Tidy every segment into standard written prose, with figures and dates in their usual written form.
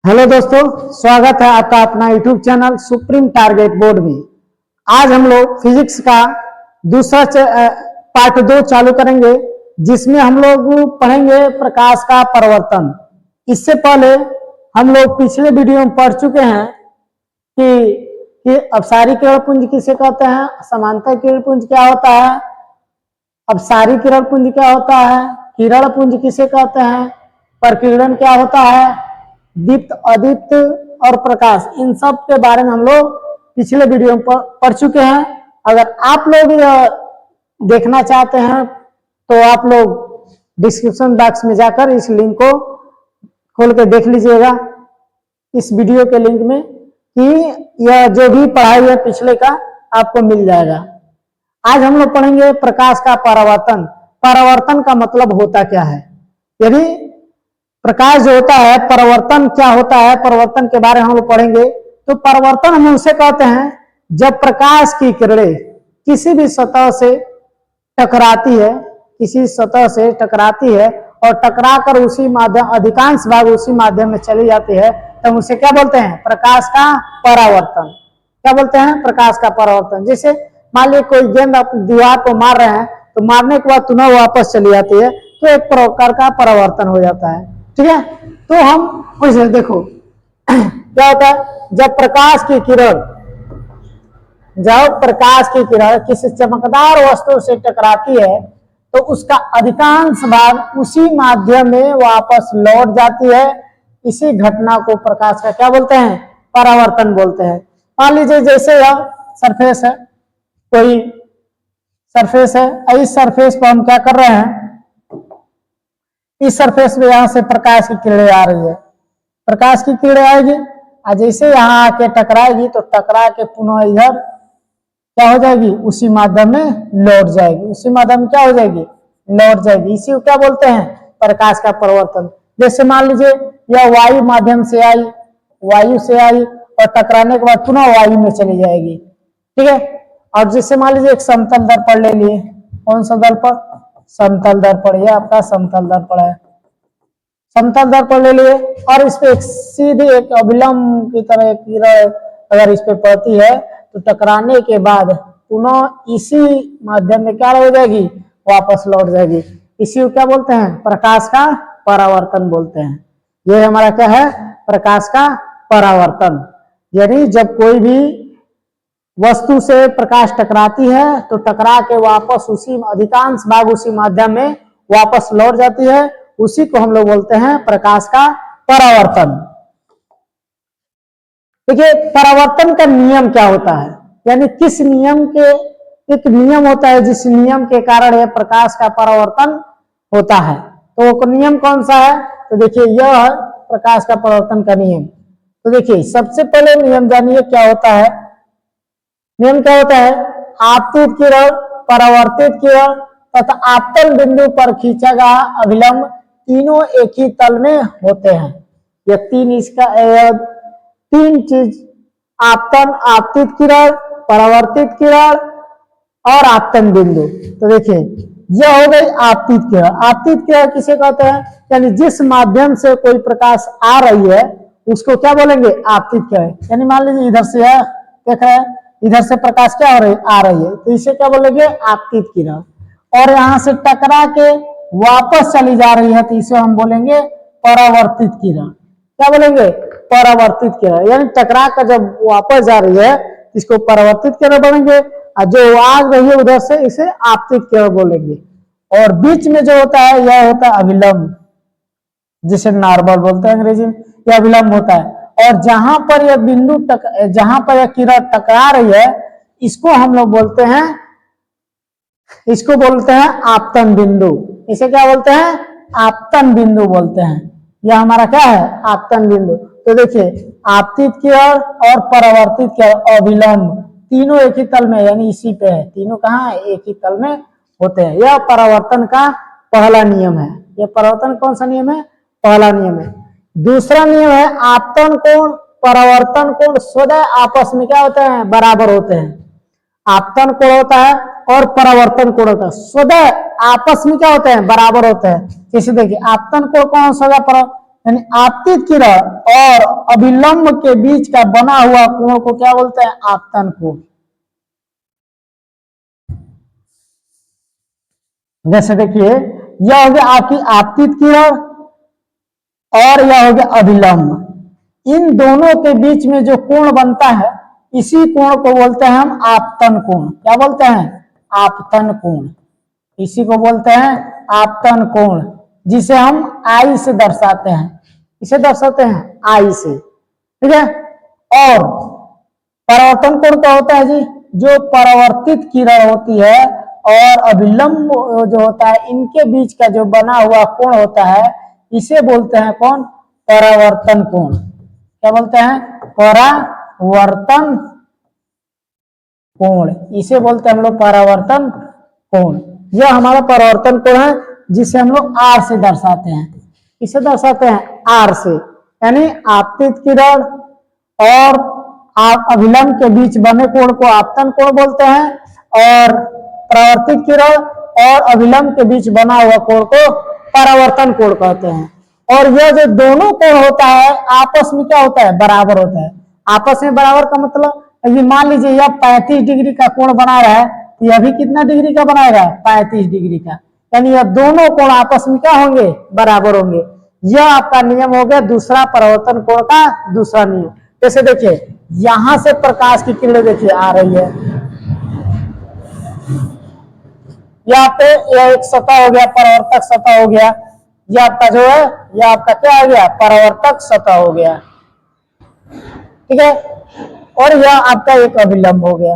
Hello दोस्तों, स्वागत है आपका अपना YouTube channel supreme target board में। आज हम लोग फिजिक्स का दूसरा पार्ट 2 चालू करेंगे, जिसमें हम लोग पढ़ेंगे प्रकाश का परावर्तन। इससे पहले हम लोग पिछले वीडियो में पढ़ चुके हैं कि अपसारी किरण पुंज किसे कहते हैं, समांतर किरण पुंज क्या होता है, अपसारी किरण पुंज क्या होता है, किरण पुंज किसे कहते हैं, प्रकीर्णन क्या होता है, दीप्त, अदीप्त और प्रकाश, इन सब के बारे में हम लोग पिछले वीडियो में पढ़ चुके हैं। अगर आप लोग देखना चाहते हैं तो आप लोग डिस्क्रिप्शन बॉक्स में जाकर इस लिंक को खोल के देख लीजिएगा, इस वीडियो के लिंक में, कि यह जो भी पढ़ाई है पिछले का आपको मिल जाएगा। आज हम लोग पढ़ेंगे प्रकाश का परावर्तन। परावर्तन का मतलब होता क्या है, यदि प्रकाश जो होता है, परावर्तन क्या होता है, परावर्तन के बारे में हम लोग पढ़ेंगे। तो परावर्तन हम उसे कहते हैं जब प्रकाश की किरणें किसी भी सतह से टकराती है, किसी सतह से टकराती है और टकराकर उसी माध्यम, अधिकांश भाग उसी माध्यम में चली जाती है, तो उसे क्या बोलते हैं, प्रकाश का परावर्तन। क्या बोलते हैं, प्रकाश का परावर्तन। जैसे मान लीजिए कोई गेंद आप दीवार को मार रहे हैं, तो मारने के बाद पुनः वापस चली जाती है, तो एक प्रकार का परावर्तन हो जाता है। ठीक है, तो हम उसे देखो क्या होता है, जब प्रकाश की किरण किसी चमकदार वस्तु से टकराती है, तो उसका अधिकांश भाग उसी माध्यम में वापस लौट जाती है। इसी घटना को प्रकाश का क्या बोलते हैं, परावर्तन बोलते हैं। मान लीजिए जैसे यह सरफेस है, कोई सरफेस है, इस सरफेस पर हम क्या कर रहे हैं, इस सरफेस में यहां से प्रकाश की किरणें आ रही है, प्रकाश की किरणें आएगी और जैसे यहां आके टकराएगी तो टकरा के पुनः इधर क्या हो जाएगी, उसी माध्यम में लौट जाएगी, उसी माध्यम में क्या हो जाएगी, लौट जाएगी। इसी को क्या बोलते हैं, प्रकाश का परावर्तन। जैसे मान लीजिए यह वायु माध्यम से आई, वायु से आई और टकराने के बाद पुनः वायु में चली जाएगी। ठीक है, और जैसे मान लीजिए एक समतल दर्पण ले लिए, कौन सा दर्पण, समतल दर्पण, यह आपका समतल दर्पण है। समतल दर्पण ले लिए और इस पे एक सीधी एक अभिलंब की तरह एक किरण अगर इस पे पड़ती है, तो टकराने के बाद पुनः इसी माध्यम में क्या हो जाएगी, वापस लौट जाएगी। इसी को क्या बोलते हैं, प्रकाश का परावर्तन बोलते हैं। यह हमारा क्या है, प्रकाश का परावर्तन। यानी जब कोई भी वस्तु से प्रकाश टकराती है तो टकरा के वापस उसी, अधिकांश भाग उसी माध्यम में वापस लौट जाती है, उसी को हम लोग बोलते हैं प्रकाश का परावर्तन। देखिए परावर्तन का नियम क्या होता है, यानी किस नियम के, एक नियम होता है जिस नियम के कारण यह प्रकाश का परावर्तन होता है। तो वो नियम कौन सा है, तो देखिए यह है प्रकाश का परावर्तन का नियम। तो देखिए सबसे पहले नियम जानिए क्या होता है। नियम क्या होता है, आपतित किरण, परावर्तित किरण तथा आपतन बिंदु पर खींचा गया अभिलंब तीनों एक ही तल में होते हैं। ये तीन, इसका तीन चीज, आपतन, आपतित किरण, परावर्तित किरण और आपतन बिंदु। तो देखिए यह हो गई आपतित किरण। आपतित किरण किसे कहते हैं, यानी जिस माध्यम से कोई प्रकाश आ रही है उसको क्या बोलेंगे, आपतित किरण। यानी मान लीजिए इधर से है, देख रहे हैं इधर से प्रकाश क्या हो रही आ रही है, तो इसे क्या बोलेंगे, आपतित किरण। और यहां से टकरा के वापस चली जा रही है तो इसे हम बोलेंगे परावर्तित किरण। क्या बोलेंगे, परावर्तित किरण। यानी टकरा कर जब वापस जा रही है इसको परावर्तित किरण बोलेंगे, और जो आ रही है उधर से इसे आपतित किरण बोलेंगे। और बीच में जो होता है यह होता है अभिलंब, जिसे नॉर्मल बोलते हैं अंग्रेजी में, यह अभिलंब होता है। और जहां पर यह बिंदु जहां पर यह किरण टकरा रही है इसको हम लोग बोलते हैं, इसको बोलते हैं आपतन बिंदु। इसे क्या बोलते हैं, आपतन बिंदु बोलते हैं। यह हमारा क्या है, आपतन बिंदु। तो देखिए आपतित किरण और परावर्तित किरण, अभिलंब, तीनों एक ही तल में, यानी इसी पे है, तीनों कहाँ है, एक ही तल में होते हैं। यह परावर्तन का पहला नियम है। यह परावर्तन कौन सा नियम है, पहला नियम है। दूसरा नियम है आपतन कोण, परावर्तन कोण स्वतः आपस में क्या होते हैं, बराबर होते हैं। आपतन कोण होता है और परावर्तन कोण होता है, स्वतः आपस में क्या होते हैं, बराबर होते हैं। जैसे देखिए आपतन कोण कौन सा होगा, यानी आपतित किरण और अभिलंब के बीच का बना हुआ कोण को क्या बोलते हैं? आपतन कोण। जैसे देखिए, यह हो गया आपकी आपतित किरण और यह हो गया अभिलंब। इन दोनों के बीच में जो कोण बनता है, इसी कोण को बोलते हैं हम आपतन कोण। क्या बोलते हैं? आपतन कोण। इसी को बोलते हैं आपतन कोण, जिसे हम आई से दर्शाते हैं। इसे दर्शाते हैं आई से, ठीक है। और परावर्तन कोण क्या होता है जी? जो परावर्तित किरण होती है और अभिलंब जो होता है, इनके बीच का जो बना हुआ कोण होता है, इसे बोलते हैं कौन? परावर्तन कोण। क्या बोलते हैं? परावर्तन कोण। इसे बोलते हैं हम लोग परावर्तन कोण। यह हमारा परावर्तन कोण है, जिसे हम लोग आर से दर्शाते हैं। इसे दर्शाते हैं आर से, यानी आपतित किरण और अभिलंब के बीच बने कोण को आपतन कोण बोलते हैं, और परावर्तित किरण और अभिलंब के बीच बना हुआ कोण को परावर्तन कोण कहते हैं। और यह जो दोनों कोण होता है, आपस में क्या होता है? बराबर होता है। आपस में बराबर का मतलब, ये मान लीजिए यह 35 डिग्री का कोण बना रहा है, यह भी कितना डिग्री का बनाएगा? 35 डिग्री का। यानी यह दोनों कोण आपस में क्या होंगे? बराबर होंगे। यह आपका नियम हो गया दूसरा परावर्तन कोण का दूसरा नियम। जैसे देखिए, यहां से प्रकाश की किरणें देखिए आ रही है, यहाँ पे यह एक सतह हो गया, परावर्तक सतह हो गया। यह आपका जो है, यह आपका क्या हो गया? परावर्तक सतह हो गया, ठीक है। और यह आपका एक अभिलंब हो गया।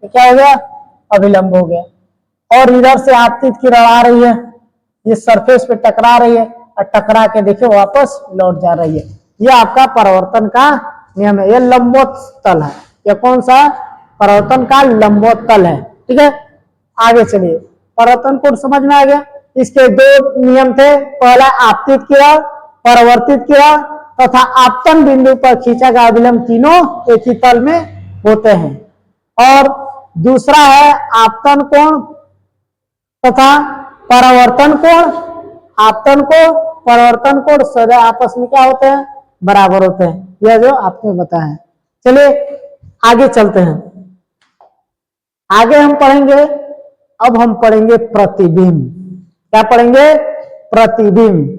क्या हो गया? अभिलंब हो गया। और इधर से आपतित किरण आ रही है, ये सरफेस पे टकरा रही है, और टकरा के देखिए वापस लौट जा रही है। यह आपका परावर्तन का नियम है। यह लंबोत्तल है। यह कौन सा? परावर्तन का लंबोत्तल है, ठीक है। आगे चलिए, परावर्तन कोण समझ में आ गया। इसके दो नियम थे, पहला आपतित किरण, परावर्तित किरण तथा आपतन बिंदु पर खींचा गया अभिलंब, तीनों एक ही तल में होते हैं। और दूसरा है आपतन कोण तथा परावर्तन कोण। आपतन कोण, परावर्तन कोण सदैव आपस में क्या होते हैं? बराबर होते हैं। यह जो आपने बताया। चलिए आगे चलते हैं। आगे हम पढ़ेंगे, अब हम पढ़ेंगे प्रतिबिंब। क्या पढ़ेंगे? प्रतिबिंब।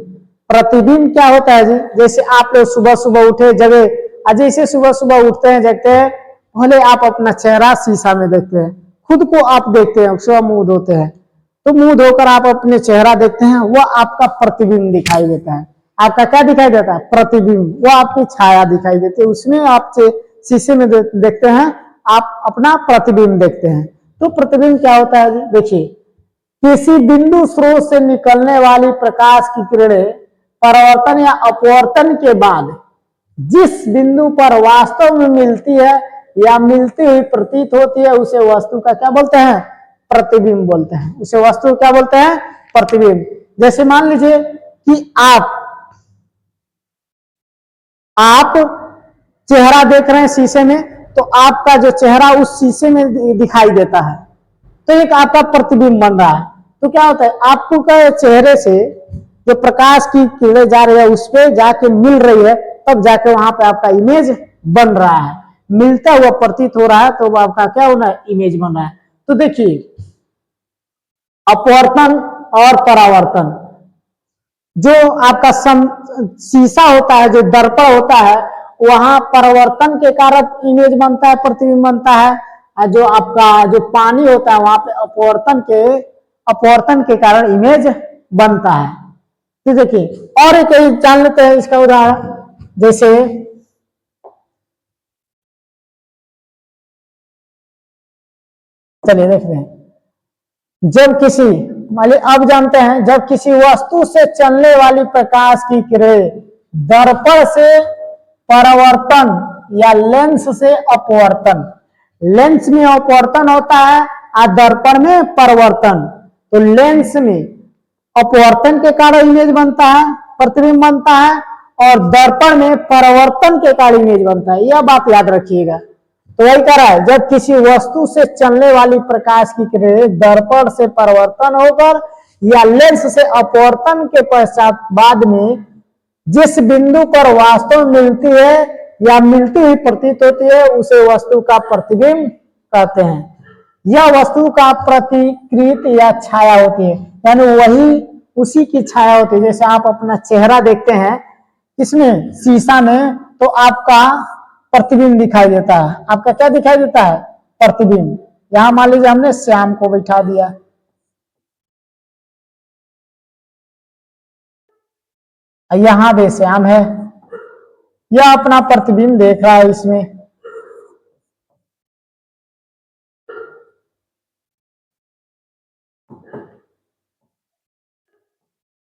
प्रतिबिंब क्या होता है जी? जैसे आप लोग सुबह सुबह उठे, जगह, जैसे सुबह सुबह उठते हैं, जगते हैं, पहले आप अपना चेहरा शीशा में देखते हैं, खुद को आप देखते हैं, सुबह मुंह धोते हैं, तो मुंह धोकर आप अपने चेहरा देखते हैं, वह आपका प्रतिबिंब दिखाई देता है। आपका क्या दिखाई देता है? प्रतिबिंब। वो आपकी छाया दिखाई देती है, उसमें आप शीशे में देखते हैं, आप अपना प्रतिबिंब देखते हैं। तो प्रतिबिंब क्या होता है जी? देखिए, किसी बिंदु स्रोत से निकलने वाली प्रकाश की किरणें परावर्तन या अपवर्तन के बाद जिस बिंदु पर वास्तव में मिलती है या मिलती हुई प्रतीत होती है, उसे वस्तु का क्या बोलते हैं? प्रतिबिंब बोलते हैं। उसे वस्तु क्या बोलते हैं? प्रतिबिंब। जैसे मान लीजिए कि आप चेहरा देख रहे हैं शीशे में, तो आपका जो चेहरा उस शीशे में दिखाई देता है, तो एक आपका प्रतिबिंब बन रहा है। तो क्या होता है? आपको क्या चेहरे से जो प्रकाश की किरणें जा रही है, उस पर जाके मिल रही है, तब जाके वहां पे आपका इमेज बन रहा है, मिलता हुआ प्रतीत हो रहा है, तो आपका क्या होना है? इमेज बन रहा है। तो देखिए, अपवर्तन और परावर्तन, जो आपका शीशा होता है, जो दर्पण होता है, वहां परावर्तन के कारण इमेज बनता है, प्रतिबिंब बनता है। जो आपका जो पानी होता है, वहां पे अपवर्तन के कारण इमेज बनता है। तो देखिए, और एक जान लेते हैं इसका उदाहरण। जैसे चलिए देखते हैं, जब किसी, मान अब जानते हैं, जब किसी वस्तु से चलने वाली प्रकाश की किरणें दर्पण से परावर्तन या लेंस से अपवर्तन, लेंस में अपवर्तन होता है और दर्पण में परावर्तन, तो लेंस में अपवर्तन के कारण इमेज बनता है, प्रतिबिंब बनता है, और दर्पण में परावर्तन के कारण इमेज बनता है। यह बात याद रखिएगा। तो वही कह रहा है, जब किसी वस्तु से चलने वाली प्रकाश की किरणें दर्पण से परावर्तन होकर या लेंस से अपवर्तन के पश्चात बाद में जिस बिंदु पर वास्तव में मिलती है या मिलती हुई प्रतीत होती है उसे वस्तु का प्रतिबिंब कहते हैं। यह वस्तु का प्रतिकृत या छाया होती है, यानी वही उसी की छाया होती है। जैसे आप अपना चेहरा देखते हैं किसमें, शीशा में, तो आपका प्रतिबिंब दिखाई देता है। आपका क्या दिखाई देता है, प्रतिबिंब। यहां मान लीजिए हमने श्याम को बैठा दिया, यहां भी श्याम है, यह अपना प्रतिबिंब देख रहा है इसमें।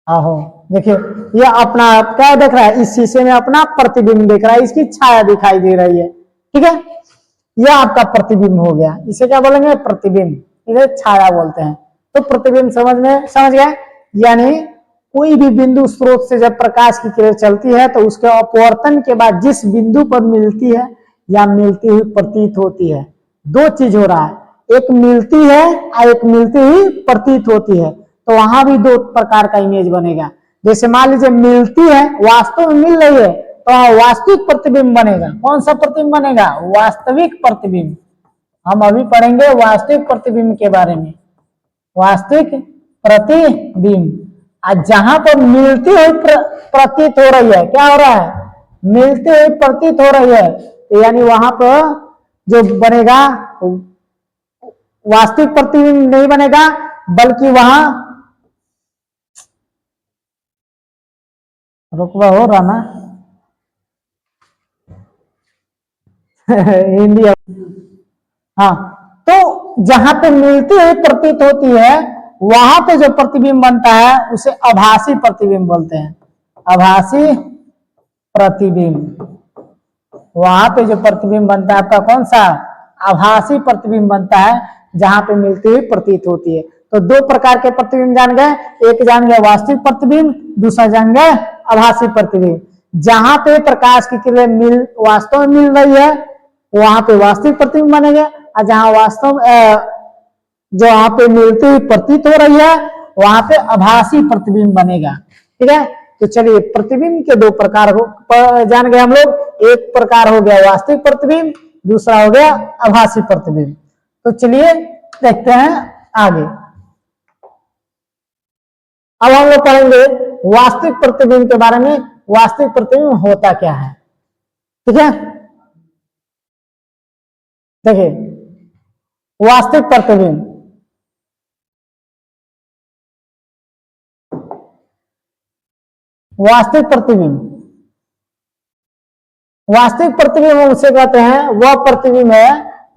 आहो देखिए, ये अपना क्या देख रहा है, इस शीशे में अपना प्रतिबिंब देख रहा है, इसकी छाया दिखाई दे रही है। ठीक है, यह आपका प्रतिबिंब हो गया। इसे क्या बोलेंगे, प्रतिबिंब, इसे छाया बोलते हैं। तो प्रतिबिंब समझ गए। यानी कोई भी बिंदु स्रोत से जब प्रकाश की किरण चलती है तो उसके अपवर्तन के बाद जिस बिंदु पर मिलती है या मिलती हुई प्रतीत होती है, दो चीज हो रहा है, एक मिलती है और एक मिलती हुई प्रतीत होती है। तो वहां भी दो प्रकार का इमेज बनेगा। जैसे मान लीजिए मिलती है, वास्तव में मिल रही है, तो वास्तविक प्रतिबिंब बनेगा। कौन सा प्रतिबिंब बनेगा, वास्तविक प्रतिबिंब। हम अभी पढ़ेंगे वास्तविक प्रतिबिंब के बारे में, वास्तविक प्रतिबिंब। आज जहां पर मिलती हुई प्रतीत हो रही है, क्या हो रहा है, मिलती हुई प्रतीत हो रही है, तो यानी वहां पर जो बनेगा वास्तविक प्रतिबिंब नहीं बनेगा, बल्कि वहां रुकवा हो रहा ना हिंदी। हाँ, तो जहां पे मिलती हुई प्रतीत होती है वहां पे जो प्रतिबिंब बनता है उसे आभासी प्रतिबिंब बोलते हैं। आभासी प्रतिबिंब, वहां पे जो प्रतिबिंब बनता है आपका कौन सा, आभासी प्रतिबिंब बनता है, जहां पे मिलती हुई प्रतीत होती है। तो दो प्रकार के प्रतिबिंब जान गए, एक जान गए वास्तविक प्रतिबिंब, दूसरा जान गए आभासी प्रतिबिंब। जहां पे प्रकाश की किरण वास्तव में मिल रही है वहां पे वास्तविक प्रतिबिंब बनेगा, और जहां वास्तव जो वहां पे मिलती हुई प्रतीत हो रही है वहां पे आभासी प्रतिबिंब बनेगा। ठीक है, तो चलिए प्रतिबिंब के दो प्रकार जान गए हम लोग। एक प्रकार हो गया वास्तविक प्रतिबिंब, दूसरा हो गया आभासी प्रतिबिंब। तो चलिए देखते हैं आगे। अब हम लोग पढ़ेंगे वास्तविक प्रतिबिंब के बारे में। वास्तविक प्रतिबिंब होता क्या है, ठीक है। देखिए वास्तविक प्रतिबिंब, वास्तविक प्रतिबिंब, वास्तविक प्रतिबिंब उसे कहते हैं, वह प्रतिबिंब है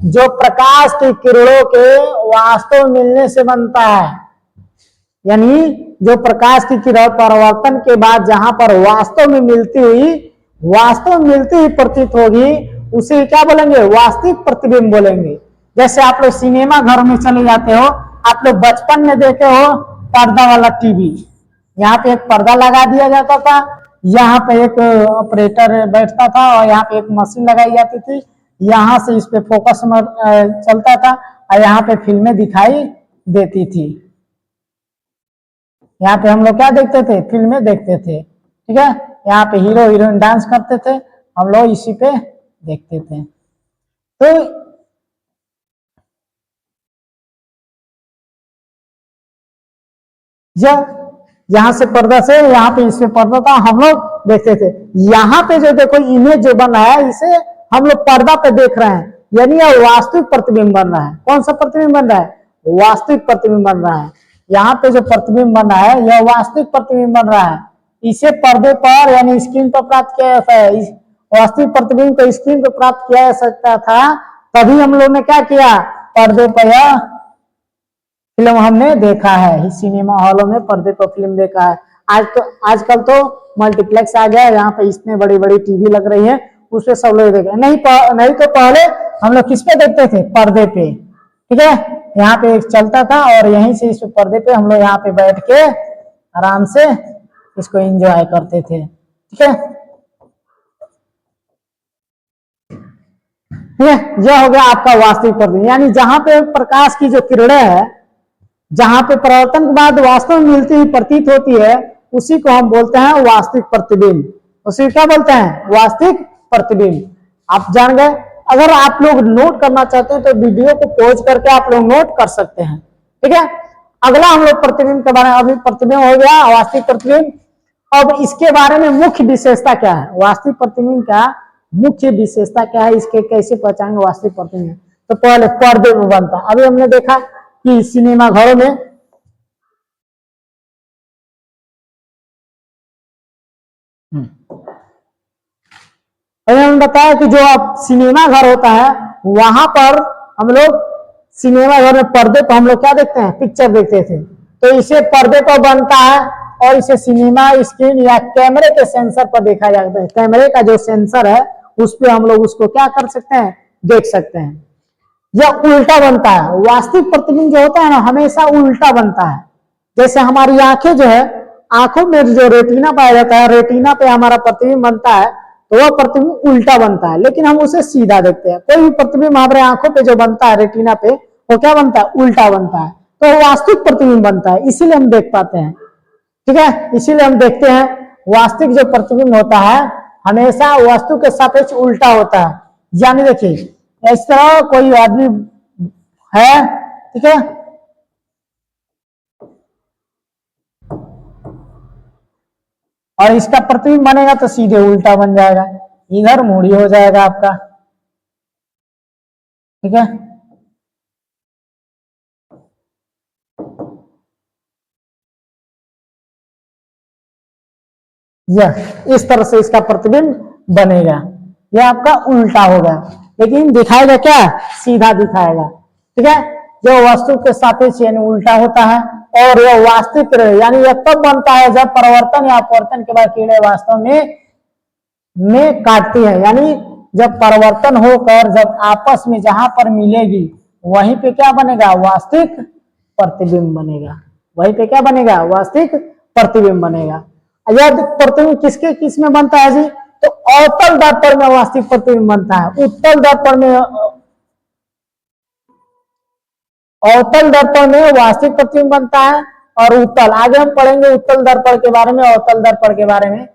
जो प्रकाश की किरणों के वास्तव मिलने से बनता है। यानी जो प्रकाश की किरण परावर्तन के बाद जहां पर वास्तव में मिलती हुई प्रतीत होगी उसे क्या बोलेंगे, वास्तविक प्रतिबिंब बोलेंगे। जैसे आप लोग सिनेमा घर में चले जाते हो, आप लोग बचपन में देखे हो पर्दा वाला टीवी, यहाँ पे एक पर्दा लगा दिया जाता था, यहाँ पे एक ऑपरेटर बैठता था और यहाँ पे एक मशीन लगाई जाती थी, यहाँ से इस पे फोकस चलता था और यहाँ पे फिल्में दिखाई देती थी। यहाँ पे हम लोग क्या देखते थे, फिल्में देखते थे। ठीक है, यहाँ पे हीरो हीरोइन डांस करते थे, हम लोग इसी पे देखते थे। तो जब यहाँ से पर्दा से यहाँ पे इसमें पर्दा था, हम लोग देखते थे। यहाँ पे जो देखो इमेज जो बन रहा है इसे हम लोग पर्दा पे देख रहे हैं, यानी यह वास्तविक प्रतिबिंब बन रहा है। कौन सा प्रतिबिंब बन रहा है, वास्तविक प्रतिबिंब बन रहा है। यहाँ पे जो प्रतिबिंब बन रहा है यह वास्तविक प्रतिबिंब बन रहा है। इसे पर्दे पर यानी स्क्रीन पर प्राप्त किया जाता है। वास्तविक प्रतिबिंब को स्क्रीन पर प्राप्त किया जा सकता था, तभी हम लोग ने क्या किया, पर्दे पर यह फिल्म हमने देखा है, सिनेमा हॉलों में पर्दे पर फिल्म देखा है। आजकल तो मल्टीप्लेक्स आ गया है, यहाँ पे इतने बड़ी बड़ी टीवी लग रही है, उसपे सब लोग देख रहे हैं। नहीं तो पहले हम लोग किस पे देखते थे, पर्दे पे। ठीक है, यहाँ पे चलता था और यहीं से इस पर्दे पे हम लोग यहाँ पे बैठ के आराम से इसको एंजॉय करते थे। ठीक है, यह हो गया आपका वास्तविक प्रतिबिंब, यानी जहां पे प्रकाश की जो किरणें है, जहां पे परावर्तन के बाद वास्तव में मिलती हुई प्रतीत होती है उसी को हम बोलते हैं वास्तविक प्रतिबिंब। उसी क्या बोलते हैं? वास्तविक प्रतिबिंब। आप जान गए। अगर आप लोग नोट करना चाहते हैं तो वीडियो को पॉज करके आप लोग नोट कर सकते हैं, ठीक है। अगला हम लोग प्रतिबिंब के बारे में, अभी प्रतिबिंब हो गया वास्तविक प्रतिबिंब। अब इसके बारे में मुख्य विशेषता क्या है? वास्तविक प्रतिबिंब का मुख्य विशेषता क्या है? इसके कैसे पहचानेंगे वास्तविक प्रतिबिंब? तो पहले पर्दे में बनता है। अभी हमने देखा कि सिनेमा घरों में अभी हमने बताया कि जो अब सिनेमा घर होता है वहां पर हम लोग सिनेमा घर में पर्दे पर हम लोग क्या देखते हैं? पिक्चर देखते थे। तो इसे पर्दे पर बनता है और इसे सिनेमा स्क्रीन या कैमरे के सेंसर पर देखा जाता है। कैमरे का जो सेंसर है उस पर हम लोग उसको क्या कर सकते हैं? देख सकते हैं। यह उल्टा बनता है। वास्तविक प्रतिबिंब जो होता है ना, हमेशा उल्टा बनता है। जैसे हमारी आंखें जो है, आंखों में जो रेटिना पाया जाता है, रेटिना पे हमारा प्रतिबिंब बनता है, तो वह प्रतिबिंब उल्टा बनता है, लेकिन हम उसे सीधा देखते हैं। कोई भी प्रतिबिंब हमारे आंखों पे जो बनता है रेटिना पे, वो क्या बनता है? उल्टा बनता है। तो वास्तविक प्रतिबिंब बनता है, इसीलिए हम देख पाते हैं, ठीक है। इसीलिए हम देखते हैं वास्तविक जो प्रतिबिंब होता है हमेशा वस्तु के सापेक्ष उल्टा होता है। यानी देखिए इस तरह कोई आदमी है, ठीक है, और इसका प्रतिबिंब बनेगा तो सीधे उल्टा बन जाएगा, इधर मुड़ी हो जाएगा आपका, ठीक है। यह इस तरह से इसका प्रतिबिंब बनेगा। यह आपका उल्टा होगा, लेकिन दिखाएगा क्या? सीधा दिखाएगा, ठीक है। जो वस्तु के सापेक्ष यानी उल्टा होता है। और यह वास्तविक यानी यह तब बनता है जब परिवर्तन या अपवर्तन के बाद किरणें वास्तव में काटती है। यानी जब परिवर्तन होकर जब आपस में जहां पर मिलेगी वहीं पे क्या बनेगा? वास्तविक प्रतिबिंब बनेगा। वहीं पे क्या बनेगा? वास्तविक प्रतिबिंब बनेगा। यह प्रतिबिंब किसके किस में बनता है जी? तो अवतल दर्पण में वास्तविक प्रतिबिंब बनता है। उत्तल दर्पण में अवतल दर्पण में वास्तविक प्रतिबिंब बनता है और उत्तल, आगे हम पढ़ेंगे उत्तल दर्पण के बारे में, अवतल दर्पण के बारे में।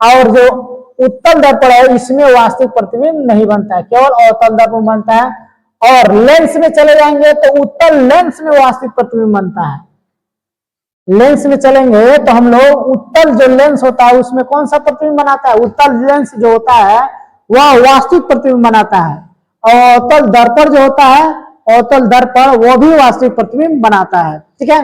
और जो उत्तल दर्पण है इसमें वास्तविक प्रतिबिंब नहीं बनता है, केवल अवतल दर्पण बनता है। और लेंस में चले जाएंगे तो उत्तल लेंस में वास्तविक प्रतिबिंब बनता है। लेंस में चलेंगे तो हम लोग उत्तल जो लेंस होता है उसमें कौन सा प्रतिबिंब बनाता है? उत्तल लेंस जो होता है वह वास्तविक प्रतिबिंब बनाता है। और अवतल दर्पण जो होता है, अवतल दर्पण, वो भी वास्तविक प्रतिबिंब बनाता है, ठीक है।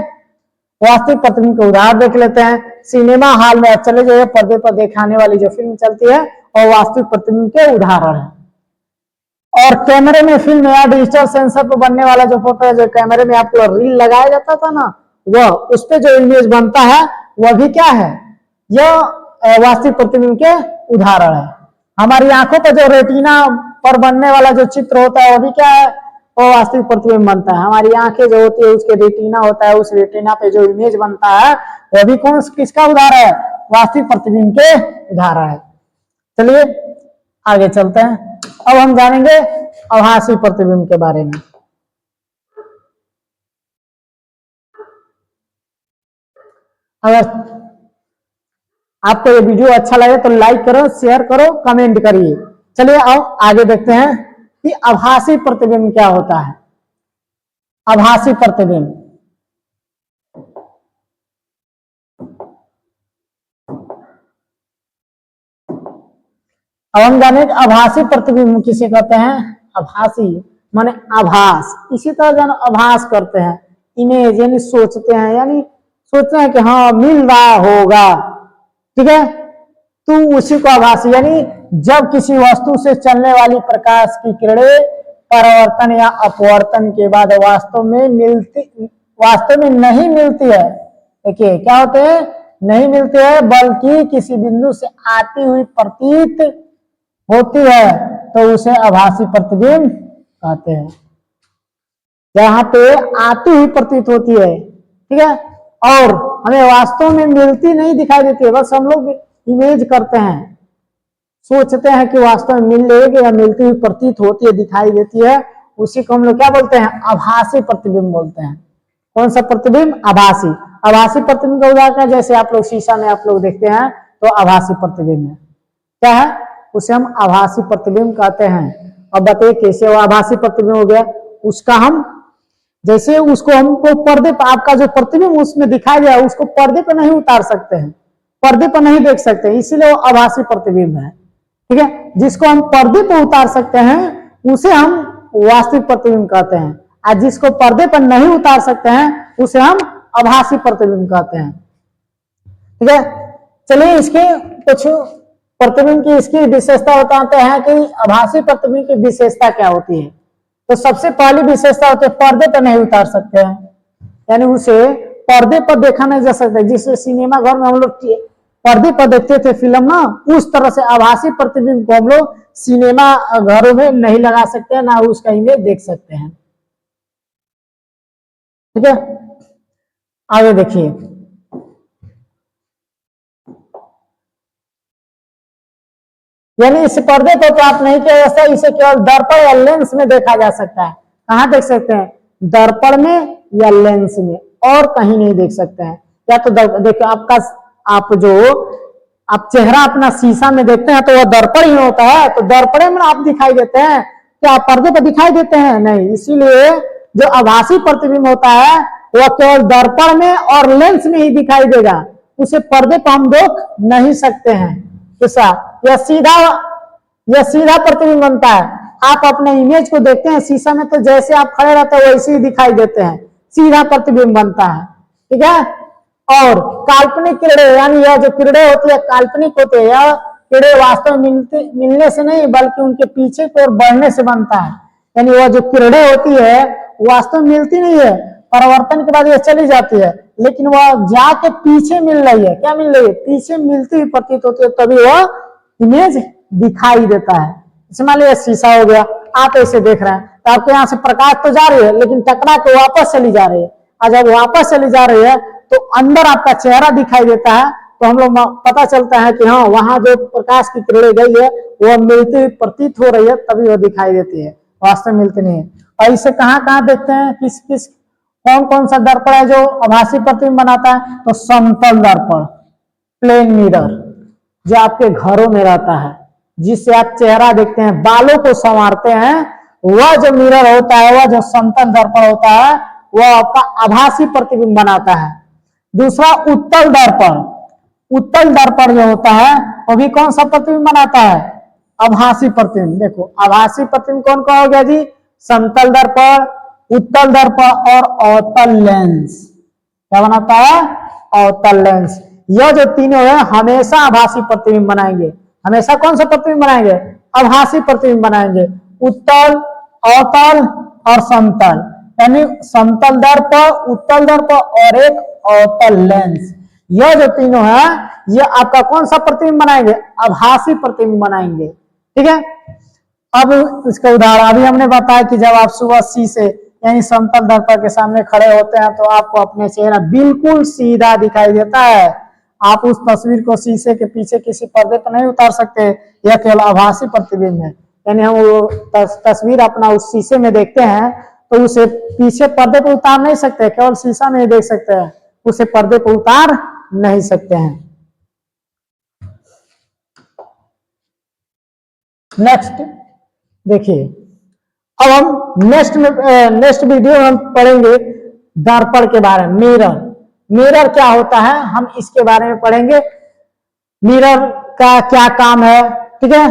वास्तविक प्रतिबिंब के उदाहरण देख लेते हैं। सिनेमा हॉल में चले जाइए, पर्दे पर दिखाने वाली जो फिल्म चलती है और वास्तविक प्रतिबिंब के उदाहरण है। और कैमरे में फिल्म या डिजिटल सेंसर पर बनने वाला जो फोटो है, जो कैमरे में आपको रील लगाया जाता था ना, वह उस पर जो इमेज बनता है वह भी क्या है? यह वास्तविक प्रतिबिंब के उदाहरण है। हमारी आंखों पर जो रेटिना पर बनने वाला जो चित्र होता है वो भी क्या है? वो वास्तविक प्रतिबिंब बनता है। हमारी आंखें जो होती है उसके रेटिना होता है, उस रेटिना पे जो इमेज बनता है वह भी कौन किसका उदाहरण है? वास्तविक प्रतिबिंब के उदाहरण है। चलिए आगे चलते हैं। अब हम जानेंगे आभासी प्रतिबिंब के बारे में। अगर आपको ये वीडियो अच्छा लगे तो लाइक करो, शेयर करो, कमेंट करिए। चलिए अब आगे देखते हैं कि आभासी प्रतिबिंब क्या होता है। आभासी प्रतिबिंब, अब हम जाने आभासी प्रतिबिंब किसे कहते हैं? आभासी माने आभास, इसी तरह जन आभास करते हैं, इमेज यानी सोचते हैं, यानी सोचते हैं कि हाँ मिल रहा होगा, ठीक है। तो उसी को आभासी, यानी जब किसी वस्तु से चलने वाली प्रकाश की किरणें परावर्तन या अपवर्तन के बाद वास्तव में नहीं मिलती है। देखिए क्या होते हैं? नहीं मिलते हैं, बल्कि किसी बिंदु से आती हुई प्रतीत होती है, तो उसे आभासी प्रतिबिंब कहते हैं। जहां पे आती हुई प्रतीत होती है, ठीक है, और हमें वास्तव में मिलती नहीं दिखाई देती है, बस हम लोग इमेज करते हैं, सोचते हैं कि वास्तव में मिल लेगी या मिलती हुई प्रतीत होती है, दिखाई देती है, उसी को हम लोग क्या बोलते हैं? आभासी प्रतिबिंब बोलते हैं। कौन सा प्रतिबिंब? आभासी। आभासी प्रतिबिंब का उदाहरण है, जैसे आप लोग शीशा में आप लोग देखते हैं तो आभासी प्रतिबिंब है, क्या है, उसे हम आभासी प्रतिबिंब कहते हैं। अब बताइए कैसे वो आभासी प्रतिबिंब हो गया, उसका हम जैसे उसको हमको पर्दे पर आपका जो प्रतिबिंब उसमें दिखाई दिया उसको पर्दे पर नहीं उतार सकते हैं, पर्दे पर नहीं देख सकते, इसीलिए वो आभासी प्रतिबिंब है, ठीक है। जिसको हम पर्दे पर उतार सकते हैं उसे हम वास्तविक प्रतिबिंब कहते हैं, और जिसको पर्दे पर नहीं उतार सकते हैं उसे हम आभासी प्रतिबिंब कहते हैं, ठीक है। चलिए इसके कुछ प्रतिबिंब की इसकी विशेषता बताते हैं कि आभासी प्रतिबिंब की विशेषता क्या होती है। तो सबसे पहली विशेषता होती है पर्दे पर नहीं उतार सकते हैं, यानी उसे पर्दे पर देखा नहीं जा सकता, जिससे सिनेमा घर में हम लोग पर्दे पर देखते थे फिल्म ना, उस तरह से आभासी प्रतिबिंब को हम लोग सिनेमा घरों में नहीं लगा सकते हैं, ना उसका इमेज देख सकते हैं, ठीक है। आगे देखिए, यानी इस पर्दे को प्राप्त नहीं किया जा सकता, इसे केवल दर्पण या लेंस में देखा जा सकता है। कहां देख सकते हैं, दर्पण में या लेंस में, और कहीं नहीं देख सकते हैं। या तो देखो आपका आप जो आप चेहरा अपना शीशा में देखते हैं तो वह दर्पण ही होता है, तो दर्पण में आप दिखाई देते हैं, क्या पर्दे पर दिखाई देते हैं, नहीं। इसीलिए जो आभासी प्रतिबिंब होता है वह केवल दर्पण में और लेंस में ही दिखाई देगा, उसे पर्दे पर हम देख नहीं सकते हैं। ऐसा यह सीधा प्रतिबिंब बनता है। आप अपने इमेज को देखते हैं शीशा में तो जैसे आप खड़े रहते हैं वैसे ही दिखाई देते हैं, सीधा प्रतिबिंब बनता है, ठीक है। और काल्पनिक किरणें, यानी यह जो किरणें होती है काल्पनिक होती है, यह किरणें वास्तव में मिलने से नहीं बल्कि उनके पीछे की ओर बढ़ने से बनता है। यानी वह जो किरणें होती है वास्तव में मिलती नहीं है, परिवर्तन के बाद यह चली जाती है, लेकिन वह जाके पीछे मिल रही है, क्या मिल रही है, पीछे मिलती हुई प्रतीत होती है, तभी वह इमेज दिखाई देता है। मान लीजिए शीशा हो गया, आप ऐसे देख रहे हैं तो आपके यहाँ से प्रकाश तो जा रही है लेकिन टकरा के वापस चली जा रही है, और जब वापस चली जा रही है तो अंदर आपका चेहरा दिखाई देता है, तो हम लोग पता चलता है कि हाँ वहां जो प्रकाश की किरणें गई है वह मिलती हुई प्रतीत हो रही है, तभी वह दिखाई देती है, वास्तव में मिलती नहीं है। और इसे कहाँ देखते हैं, किस किस कौन कौन सा दर्पण है जो आभासी प्रतिबिंब बनाता है, तो समतल दर्पण, प्लेन मिरर, जो आपके घरों में रहता है, जिससे आप चेहरा देखते हैं, बालों को संवारते हैं, वह जो मिरर होता है, वह जो समतल दर्पण होता है, वह आपका आभासी प्रतिबिंब बनाता है। दूसरा उत्तल दर्पण, उत्तल दर्पण जो होता है वो भी कौन सा प्रतिबिंब बनाता है, आभासी प्रतिबिंब। देखो आभासी प्रतिबिंब कौन कौन हो गया जी, समतल दर्पण, उत्तल दर्पण और अवतल लेंस। क्या बनाता है, अवतल लेंस। यह जो तीनों है हमेशा आभासी प्रतिबिंब बनाएंगे, हमेशा कौन सा प्रतिबिंब बनाएंगे, आभासी प्रतिबिंब बनाएंगे, उत्तल, अवतल और समतल, यानी समतल दर्पण, उत्तल दर्पण और एक अवतल लेंस। यह जो तीनों है ये आपका कौन सा प्रतिबिंब बनाएंगे, आभासी प्रतिबिंब बनाएंगे, ठीक है। अब इसका उदाहरण अभी हमने बताया कि जब आप सुबह शीशे यानी समतल दर्पण के सामने खड़े होते हैं तो आपको अपने चेहरा बिल्कुल सीधा दिखाई देता है। आप उस तस्वीर को शीशे के पीछे किसी पर्दे पर नहीं उतार सकते, यह केवल आभासी प्रतिबिंब है। यानी हम वो तस्वीर अपना उस शीशे में देखते हैं तो उसे पीछे पर्दे पर उतार नहीं सकते, केवल शीशा में ही देख सकते हैं, उसे पर्दे पर उतार नहीं सकते हैं। नेक्स्ट देखिए, अब हम नेक्स्ट वीडियो में हम पढ़ेंगे दर्पण के बारे में, मिरर। मिरर क्या होता है हम इसके बारे में पढ़ेंगे, मिरर का क्या काम है, ठीक है,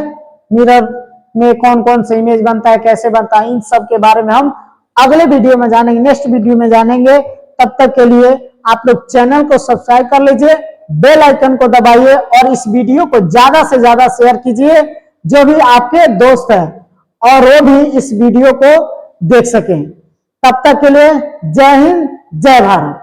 मिरर में कौन कौन से इमेज बनता है, कैसे बनता है, इन सब के बारे में हम अगले वीडियो में जानेंगे, नेक्स्ट वीडियो में जानेंगे। तब तक के लिए आप लोग चैनल को सब्सक्राइब कर लीजिए, बेल आइकन को दबाइए और इस वीडियो को ज्यादा से ज्यादा शेयर कीजिए, जो भी आपके दोस्त हैं और वो भी इस वीडियो को देख सकें। तब तक के लिए जय हिंद, जय भारत।